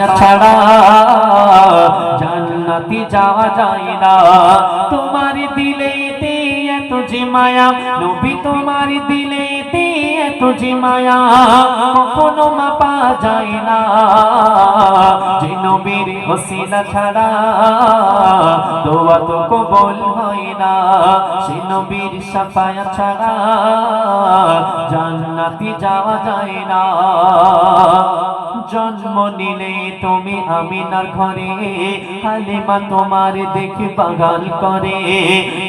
সাফায়া ছাড়া জান্নাতে যাওয়া যায় না। তোমার দিলেতে এত যে মায়া নবী, তোমার দিলেতে এত যে মায়া কখনো মাপা যায় না। যে নবীর ওসিলা ছাড়া দোয়া তো কবুল হয় না, সে নবীর সাফায়া ছাড়া জান্নাতে যাওয়া যায় না। জন্ম নিলে তুমি আমিনার ঘরে, হালিমা তোমার দেখে বাগান করে।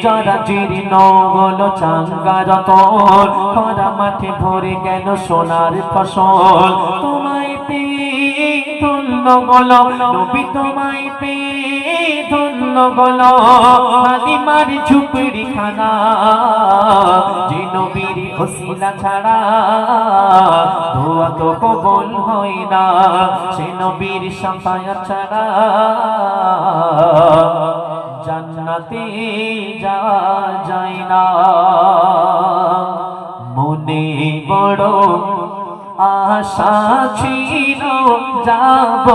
যারা জীর্ণ হলো চাঙ্গার তোর, খরা মাঠে ভরে গেল সোনার ফসল। তোমায় পেয়ে ধন্য বলো নবী, তোমায় পেয়ে ধন্য বলো হালিমার ঝুপড়ি খানা। যে নবীর ওসিলা ছাড়া দোয়া তো কবুল হয় না, সে নবীর সাফায়াত ছাড়া জান্নাতে যাওয়া যায় না। মনে বড় আশা ছিল যাব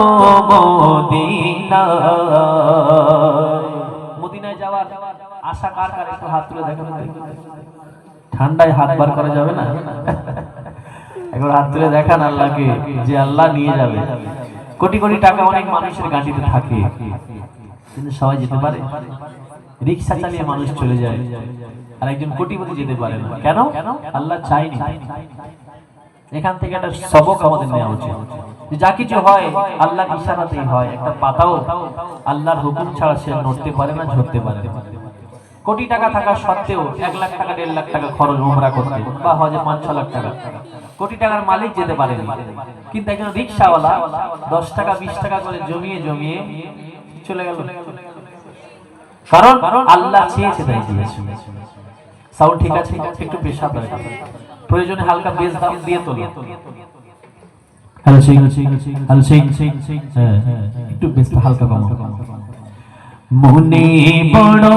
মদিনায় যাওয়ার আশা কার কার একটু হাত তুলে দেখেন। ঠান্ডায় হাত বার করা যাবে না, একবার হাত তুলে দেখান আল্লাহকে যে আল্লাহ নিয়ে যাবে। কোটি কোটি টাকা অনেক মানুষের গাড়িতে থাকে, কিন্তু সবাই যেতে পারে? রিক্সা চালিয়ে মানুষ চলে যায়, আর একজন কোটিপতি যেতে পারে না। কেন? আল্লাহ চায়নি। এখান থেকে একটা সবক আমাদের নেওয়া উচিত, যা কিছু হয় আল্লাহর ইশারাতেই হয়। একটা পাতাও আল্লাহর হুকুম ছাড়া সে নড়তে পারে না, ঝরতে পারে না। কোটি টাকা থাকা সত্ত্বেও 1 লাখ টাকা 1.5 লাখ টাকা খরচ উমরা করতে, বা হজে 5-6 লাখ টাকা, কোটি টাকার মালিক যেতে পারেনি। কিন্তু একজন রিক্সাওয়ালা 10 টাকা 20 টাকা করে জমিয়ে জমিয়ে চলে গেল, কারণ আল্লাহ চেয়েছে তাই দিয়েছে। সাউন্ড ঠিক আছে? একটু পেশাব দরকার, প্রয়োজনে হালকা বেস দাম দিয়ে তোলো। হ্যালো সিং হ্যালো সিং, একটু বেস হালকা কমাও। মনে বড়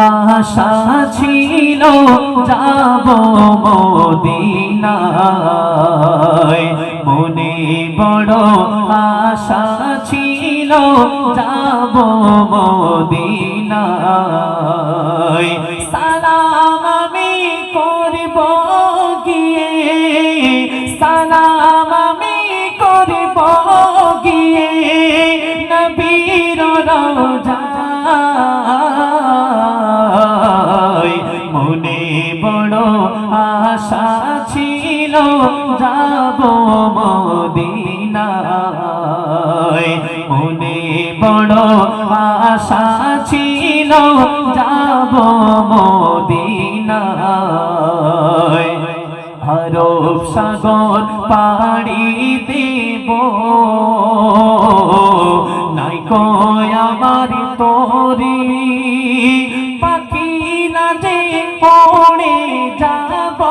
আশা ছিল যাব মদিনায়, মনে বড় আশা ছিল যাব মদিনায়। সালাম আমি করব গিয়ে, সালাম আমি করব গিয়ে নবীর রওজায়। মনে বড় আশা ছিল যাব মদিনায়, মনে বড় আশা ছিল যাব মদিনায়। আরব সাগর পাড়ি দেব, নাই কয় আমার তোরে পাখি না যে পড়ে যাব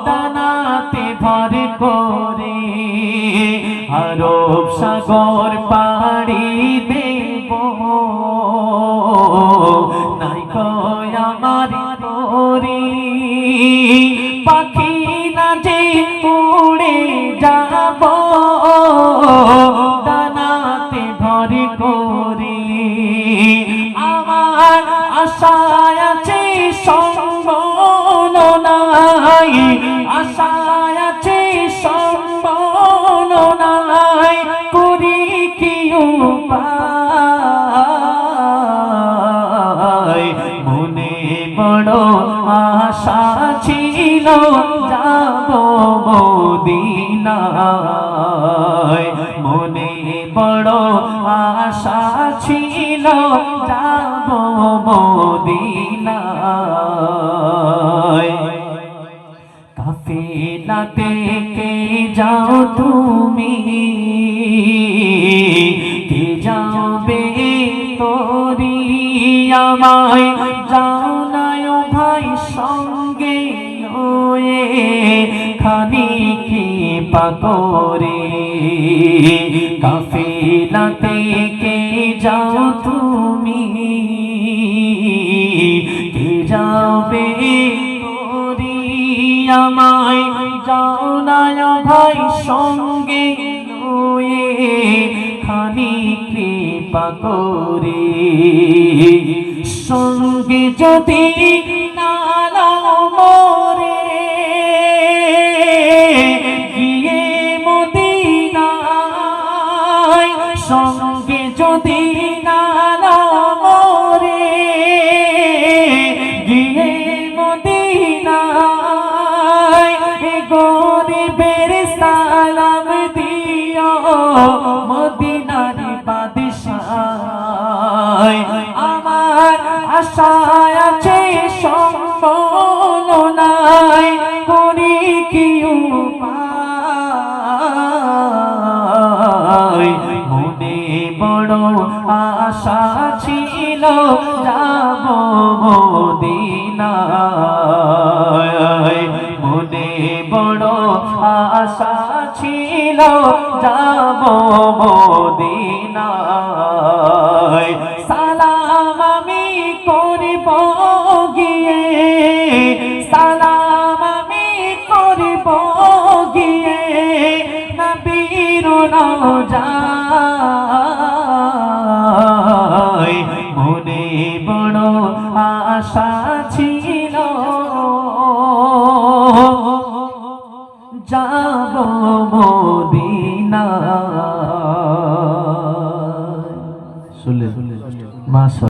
দানাতে ভর করে। আরব সাগর পাড়ি দেব, নাই কয় আমার তোরে পাখি না যে উড়ে যাব দানাতে ভর করে। আমার আশা আছে সম্বল নাই, আশা আছে সম্বল নাই, করি কি উপায়। মনে বড় আশা ছিল যাব মদিনায়, মনে বড় আশা ছিল যাব মদিনায়। কাফেলাতে কে যাও তুমি, কে যাবে তোরি আমায়, যাও না ও ভাই সঙ্গে লয়ে খানি কি পাকরে। কাফেলাতে কে যাও তুমি, কে যাবে আমায়, যাও না ভাই সঙ্গে খানি কৃপা করে সঙ্গে যদি নালাও মোরে গিয়ে মদিনায় সঙ্গে যদি নালাও মোরে গিয়ে মদিনায় গরিবের সালাম দিও মদিনার বাদশাহ আমার আশায় আছে সম্বল নাই করি কি উপায় মনে বড় আশা ছিল যাব মদিনায় মনে বড় আশা ছিল যাব মদিনায় সালাম আমি করিব গিয়ে সালাম আমি করিব গিয়ে নবীর রওজায় মনে বড় আশা ছিল যাব মদিনা। শুনলেন? মাশাআল্লাহ।